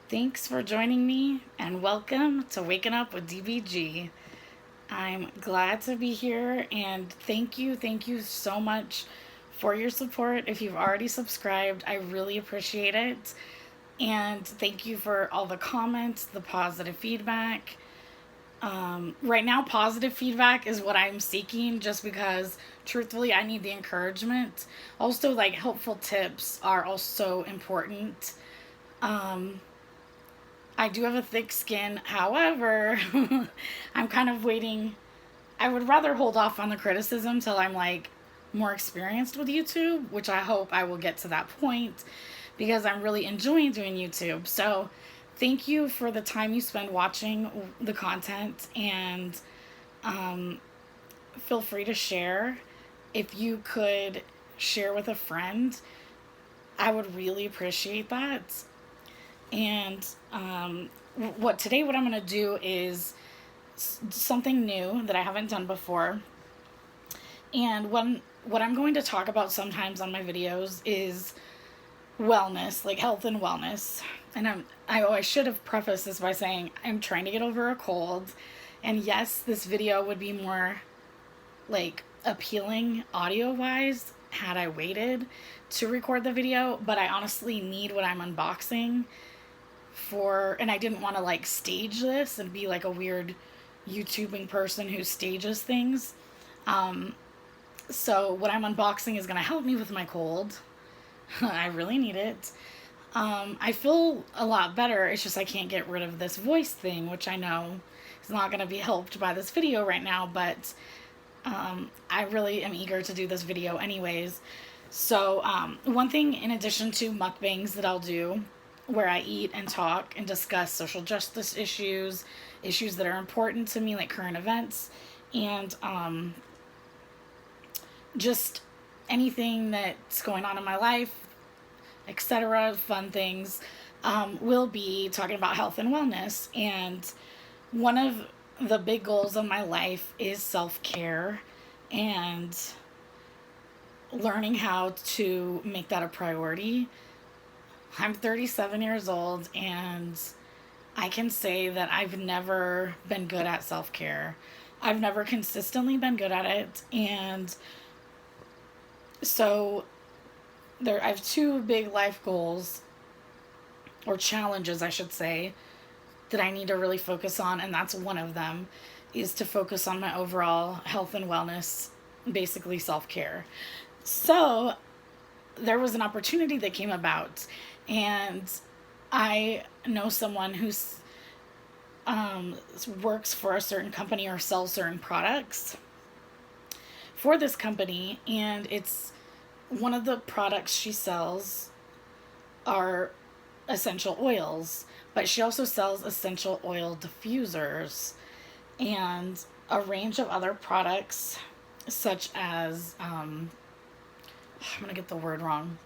Thanks for joining me and welcome to Waking Up with DBG. I'm glad to be here and thank you so much for your support. If you've already subscribed, I really appreciate it. And thank you for all the comments, the positive feedback. Right now, positive feedback is what I'm seeking just because, truthfully, I need the encouragement. Also, like, helpful tips are also important. I do have a thick skin, however, I'm kind of waiting. I would rather hold off on the criticism till I'm like more experienced with YouTube, which I hope I will get to that point because I'm really enjoying doing YouTube. So, thank you for the time you spend watching the content, and feel free to share. If you could share with a friend, I would really appreciate that. And what I'm going to do is something new that I haven't done before. And what I'm going to talk about sometimes on my videos is wellness, like health and wellness. And I should have prefaced this by saying I'm trying to get over a cold. And yes, this video would be more like appealing audio wise had I waited to record the video, but I honestly need what I'm unboxing for, and I didn't want to like stage this and be like a weird YouTubing person who stages things. So what I'm unboxing is going to help me with my cold. I really need it. I feel a lot better. It's just I can't get rid of this voice thing, which I know is not going to be helped by this video right now, but I really am eager to do this video anyways. So one thing in addition to mukbangs that I'll do, where I eat and talk and discuss social justice issues that are important to me, like current events, and just anything that's going on in my life, etc., fun things, we'll be talking about health and wellness. And one of the big goals of my life is self-care and learning how to make that a priority. I'm 37 years old, and I can say that I've never been good at self-care. I've never consistently been good at it, and so I have two big life goals, or challenges, I should say, that I need to really focus on, and that's one of them, is to focus on my overall health and wellness, basically self-care. So there was an opportunity that came about, and I know someone who's works for a certain company or sells certain products for this company, and it's one of the products she sells are essential oils, but she also sells essential oil diffusers and a range of other products such as I'm gonna get the word wrong,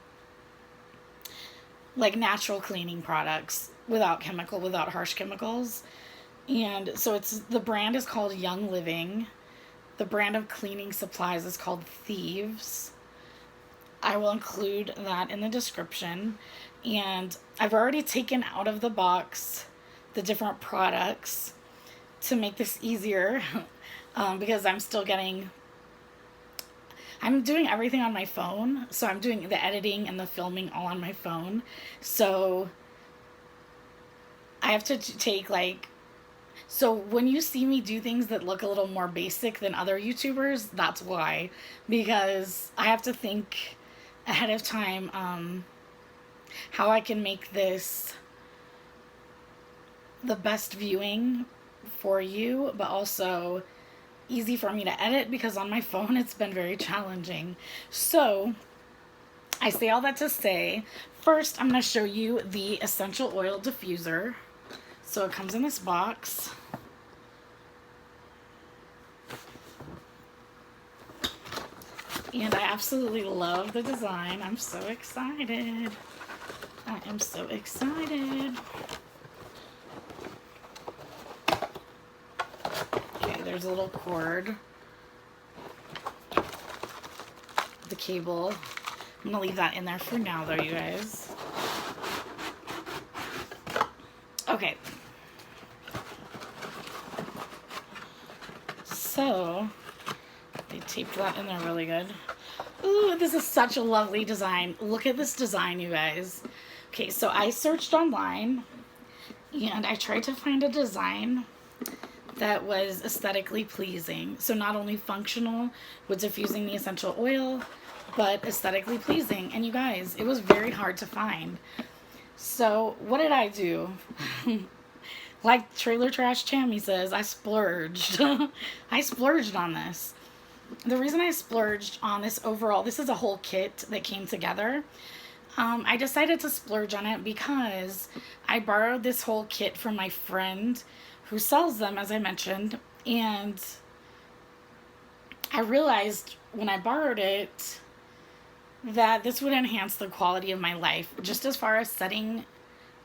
like natural cleaning products without harsh chemicals. And so the brand is called Young Living. The brand of cleaning supplies is called Thieves. I will include that in the description. And I've already taken out of the box the different products to make this easier because I'm doing everything on my phone. So I'm doing the editing and the filming all on my phone. So I have to take so when you see me do things that look a little more basic than other YouTubers, that's why. Because I have to think ahead of time how I can make this the best viewing for you, but also easy for me to edit, because on my phone it's been very challenging. So I say all that to say, first I'm going to show you the Essential Oil Diffuser. So it comes in this box. And I absolutely love the design. I'm so excited. I am so excited. Okay, there's a little cord. The cable. I'm going to leave that in there for now, though, you guys. Okay. So, they taped that in there really good. Ooh, this is such a lovely design. Look at this design, you guys. Okay, so I searched online and I tried to find a design that was aesthetically pleasing. So not only functional with diffusing the essential oil, but aesthetically pleasing. And you guys, it was very hard to find. So what did I do? Like Trailer Trash Tammy says, I splurged. I splurged on this. The reason I splurged on this overall, this is a whole kit that came together. I decided to splurge on it because I borrowed this whole kit from my friend who sells them, as I mentioned, and I realized when I borrowed it that this would enhance the quality of my life, just as far as setting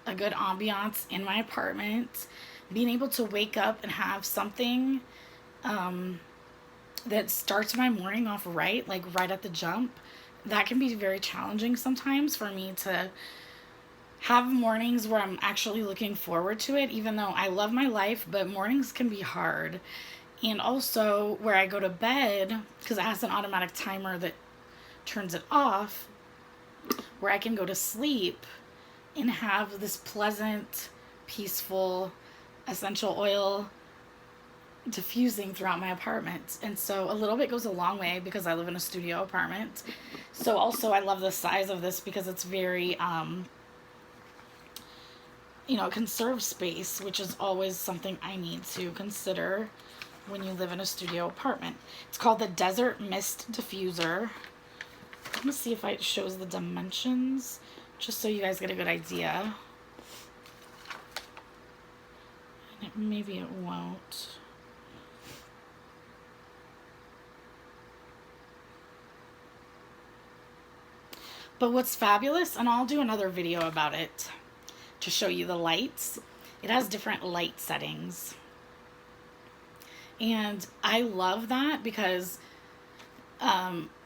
a good ambiance in my apartment, being able to wake up and have something that starts my morning off right, like right at the jump. That can be very challenging sometimes for me to have mornings where I'm actually looking forward to it, even though I love my life, but mornings can be hard. And also where I go to bed, because it has an automatic timer that turns it off, where I can go to sleep and have this pleasant, peaceful essential oil diffusing throughout my apartment. And so a little bit goes a long way because I live in a studio apartment. So also I love the size of this because it's very conserve space, which is always something I need to consider when you live in a studio apartment. It's called the Desert Mist Diffuser. I'm gonna see if it shows the dimensions just so you guys get a good idea. And maybe it won't. But what's fabulous, and I'll do another video about it to show you the lights. It has different light settings. And I love that because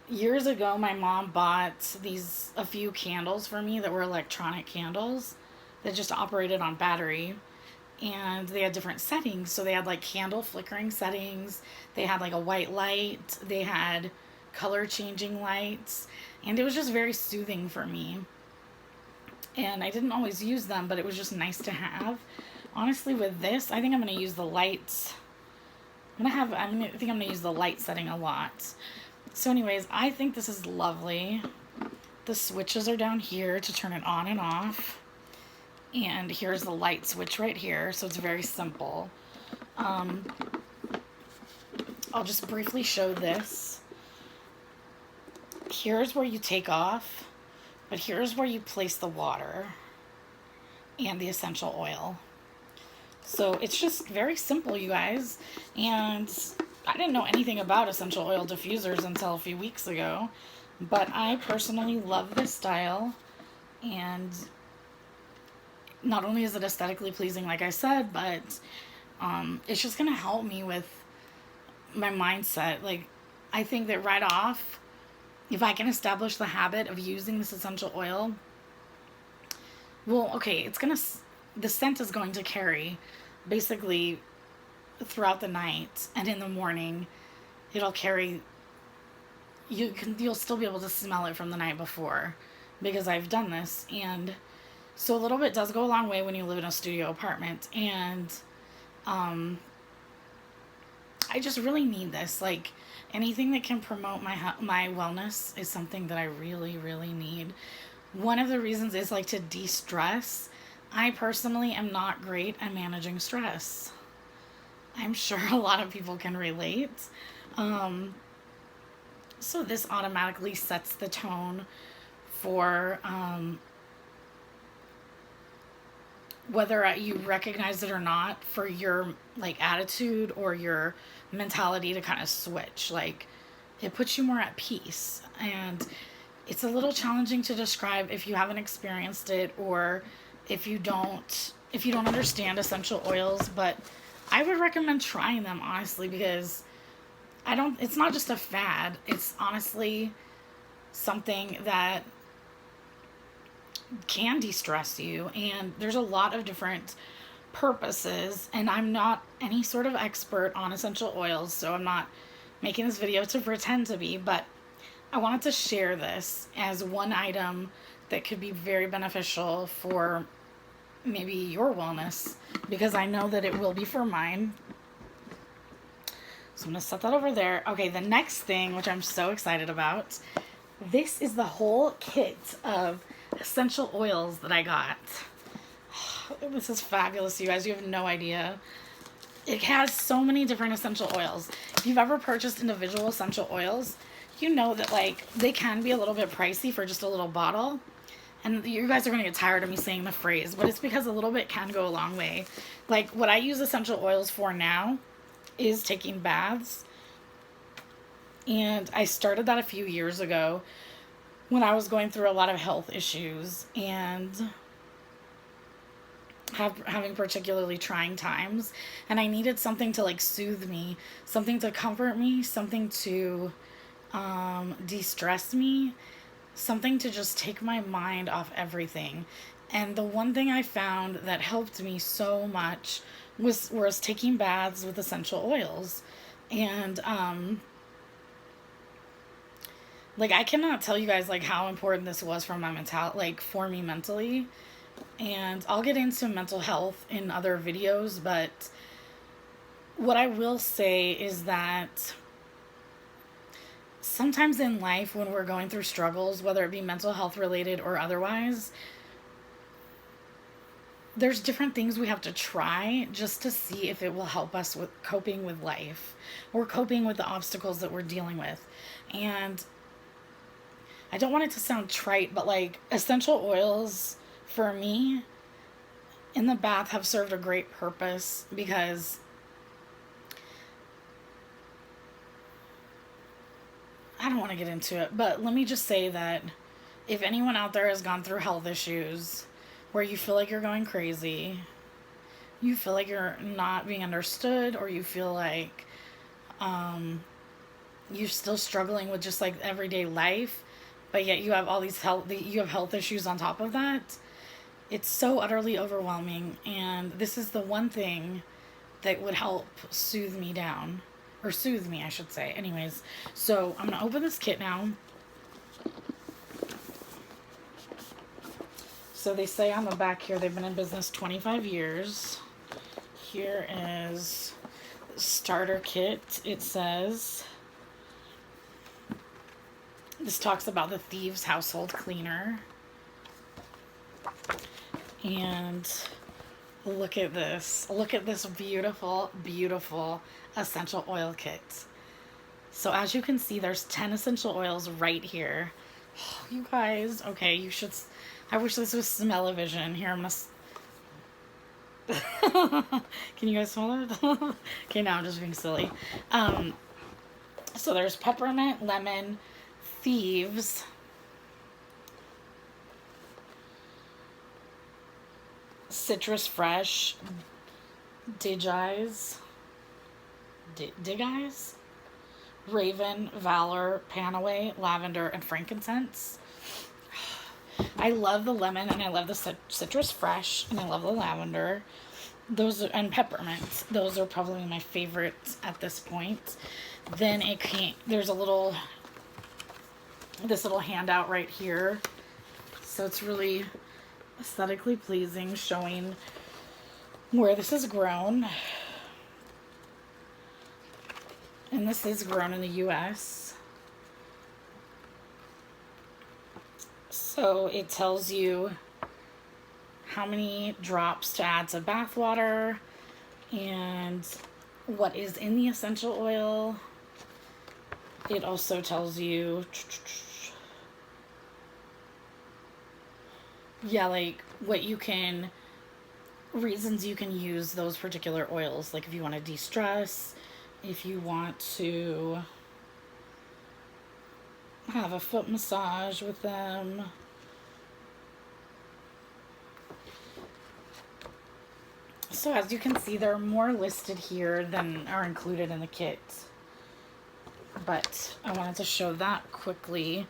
years ago my mom bought a few candles for me that were electronic candles that just operated on battery. And they had different settings. So they had like candle flickering settings. They had like a white light. They had color changing lights. And it was just very soothing for me. And I didn't always use them, but it was just nice to have. Honestly, with this, I think I'm going to use the lights. I think I'm going to use the light setting a lot. So anyways, I think this is lovely. The switches are down here to turn it on and off. And here's the light switch right here. So it's very simple. I'll just briefly show this. Here's where you take off, but here's where you place the water and the essential oil. So it's just very simple, you guys. And I didn't know anything about essential oil diffusers until a few weeks ago, but I personally love this style. And not only is it aesthetically pleasing, like I said, but it's just going to help me with my mindset. Like, I think that right off, if I can establish the habit of using this essential oil, well, okay, the scent is going to carry basically throughout the night, and in the morning, it'll carry, you'll still be able to smell it from the night before, because I've done this. And so a little bit does go a long way when you live in a studio apartment. And I just really need this. Like, anything that can promote my wellness is something that I really, really need. One of the reasons is like to de-stress. I personally am not great at managing stress. I'm sure a lot of people can relate. So this automatically sets the tone for whether you recognize it or not, for your like attitude or your mentality to kind of switch. Like, it puts you more at peace. And it's a little challenging to describe if you haven't experienced it, or if you don't understand essential oils, but I would recommend trying them, honestly, because it's not just a fad. It's honestly something that can de-stress you. And there's a lot of different purposes, and I'm not any sort of expert on essential oils, so I'm not making this video to pretend to be, but I wanted to share this as one item that could be very beneficial for maybe your wellness, because I know that it will be for mine. So I'm going to set that over there. Okay, the next thing, which I'm so excited about, this is the whole kit of essential oils that I got. This is fabulous, you guys. You have no idea. It has so many different essential oils. If you've ever purchased individual essential oils, you know that, like, they can be a little bit pricey for just a little bottle. And you guys are going to get tired of me saying the phrase, but it's because a little bit can go a long way. Like, what I use essential oils for now is taking baths. And I started that a few years ago when I was going through a lot of health issues and having particularly trying times. And I needed something to, like, soothe me, something to comfort me, something to de-stress me, something to just take my mind off everything. And the one thing I found that helped me so much was taking baths with essential oils. And like, I cannot tell you guys, like, how important this was for my for me mentally. And I'll get into mental health in other videos, but what I will say is that sometimes in life, when we're going through struggles, whether it be mental health related or otherwise, there's different things we have to try just to see if it will help us with coping with life or coping with the obstacles that we're dealing with. And I don't want it to sound trite, but, like, essential oils for me in the bath have served a great purpose, because I don't want to get into it, but let me just say that if anyone out there has gone through health issues where you feel like you're going crazy, you feel like you're not being understood, or you feel like you're still struggling with just, like, everyday life, but yet you have all these health issues on top of that, it's so utterly overwhelming. And this is the one thing that would help soothe me down. Or soothe me, I should say. Anyways, so I'm going to open this kit now. So they say on the back here they've been in business 25 years. Here is the starter kit. It says, this talks about the Thieves household cleaner. And look at this. Look at this beautiful, beautiful essential oil kit. So as you can see, there's 10 essential oils right here. Oh, you guys, okay, you should, I wish this was smell-o-vision. Here, I'm gonna, can you guys smell it? Okay, now I'm just being silly. So there's peppermint, lemon, thieves, citrus fresh, digeyes, raven, valor, panaway, lavender, and frankincense. I love the lemon, and I love the citrus fresh, and I love the lavender. And peppermint. Those are probably my favorites at this point. Then there's this little handout right here. So it's really aesthetically pleasing, showing where this is grown. And this is grown in the US. So it tells you how many drops to add to bath water and what is in the essential oil. It also tells you, yeah, like reasons you can use those particular oils. Like if you want to de-stress, if you want to have a foot massage with them. So as you can see, there are more listed here than are included in the kit. But I wanted to show that quickly.